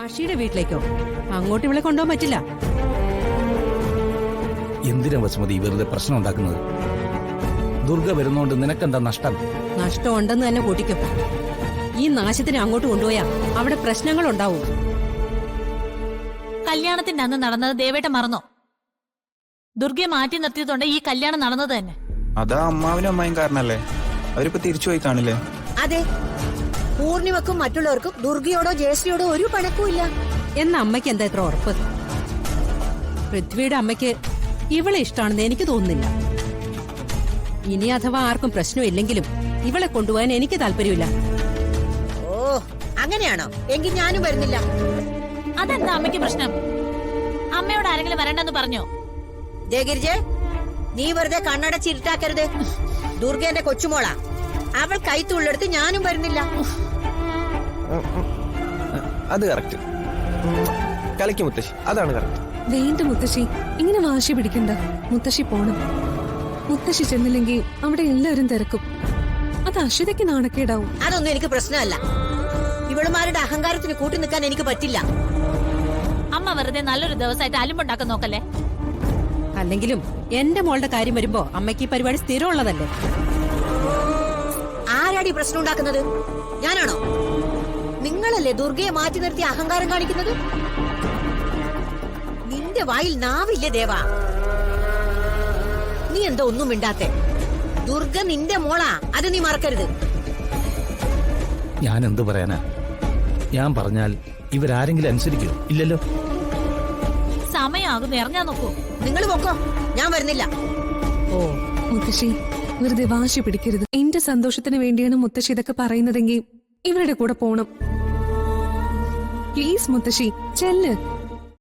അഷിയുടെ വീട്ടിലേക്കോ? അങ്ങോട്ട് ഇവളെ കൊണ്ടുപോകാൻ പറ്റില്ല. എന്തിനാ വസുമതി വെറുതെ പ്രശ്നം ഉണ്ടാക്കുന്നത്? ദുർഗ വരുന്നോണ്ട് നിനക്കെന്താ നഷ്ടം? നഷ്ടം ഉണ്ടെന്ന് തന്നെ കൂട്ടിക്കും. ഈ നാശത്തിന് അങ്ങോട്ട് കൊണ്ടുപോയാ അവിടെ പ്രശ്നങ്ങൾ ഉണ്ടാവും. കല്യാണത്തിന്റെ അന്ന് നടന്നത് ദേവേട്ട മറന്നോ? ദുർഗയെ മാറ്റി നിർത്തിയതുകൊണ്ട് ഈ കല്യാണം നടന്നത് തന്നെ. അതാ അമ്മാവനും അമ്മായും കാരണല്ലേ? അവരിപ്പോ തിരിച്ചു പോയി കാണില്ലേ? അതെ, പൂർണിമക്കും മറ്റുള്ളവർക്കും ദുർഗയോടോ ജയശ്രീയോടോ ഒരു പണക്കവും ഇല്ല. എന്ന അമ്മയ്ക്ക് എന്താ ഇത്ര ഉറപ്പ്? പൃഥ്വിയുടെ അമ്മയ്ക്ക് ഇവളെ ഇഷ്ടമാണെന്ന് എനിക്ക് തോന്നുന്നില്ല. ഇനി അഥവാ ആർക്കും പ്രശ്നമില്ലെങ്കിലും ഇവളെ കൊണ്ടുപോകാൻ എനിക്ക് താല്പര്യമില്ല. ഓ, അങ്ങനെയാണോ? എങ്കിൽ ഞാനും വരുന്നില്ല. അതെന്താ അമ്മയ്ക്ക് പ്രശ്നം? അമ്മയോട് ആരെങ്കിലും വരണ്ടെന്ന് പറഞ്ഞോ? ജയഗിരിജെ, നീ വെറുതെ കണ്ണടച്ചിരുട്ടാക്കരുത്. ദുർഗ എന്റെ കൊച്ചുമോളാ. അവൾ കൈത്തുള്ളെടുത്ത് ഞാനും വരുന്നില്ല. അത് കറക്റ്റ്. കളിക്ക് മുത്തശ്ശി, അതാണ് കറക്റ്റ്. വേണ്ട മുത്തശ്ശി, ഇങ്ങനെ വാശി പിടിക്കണ്ട. മുത്തശ്ശി പോണം. മുത്തശ്ശി ചെന്നില്ലെങ്കിൽ അവിടെ എല്ലാവരും തിരക്കും. അത് അശ്വതയ്ക്ക് നാണക്കേടാവും. അതൊന്നും എനിക്ക് പ്രശ്നമല്ല. ഇവളുമാരുടെ അഹങ്കാരത്തിന് കൂട്ടി നിൽക്കാൻ എനിക്ക് പറ്റില്ല. അമ്മ വെറുതെ നല്ലൊരു ദിവസമായിട്ട് അലുമ്പുണ്ടാക്കാൻ നോക്കല്ലേ. അല്ലെങ്കിലും എന്റെ മോളുടെ കാര്യം വരുമ്പോ അമ്മയ്ക്ക് ഈ പരിപാടി സ്ഥിരമുള്ളതല്ലേ. ആരാടി പ്രശ്നം ഉണ്ടാക്കുന്നത്? ഞാനാണോ? നിങ്ങളല്ലേ ദുർഗയെ മാറ്റി നിർത്തി അഹങ്കാരം കാണിക്കുന്നത്? നിന്റെ വായിൽ നാവില്ലേ ദേവാ? നീ എന്താ ഒന്നും മിണ്ടാത്തെ? ദുർഗ നിന്റെ മോളാ, അത് നീ മറക്കരുത്. ഞാൻ എന്ത് പറയാനാ? ഞാൻ പറഞ്ഞാൽ ഇവരാരെങ്കിലും അനുസരിക്കോ? ഇല്ലല്ലോ. സമയമാകും, ഇറങ്ങാൻ നോക്കൂ. നിങ്ങൾ പൊക്കോ, ഞാൻ വരുന്നില്ല. ഓ, മുത്തശ്ശി വെറുതെ വാശി പിടിക്കരുത്. എന്റെ സന്തോഷത്തിന് വേണ്ടിയാണ് മുത്തശ്ശി ഇതൊക്കെ പറയുന്നതെങ്കിൽ ഇവരുടെ കൂടെ പോണം. പ്ലീസ് മുത്തശ്ശി, ചെല്ല്.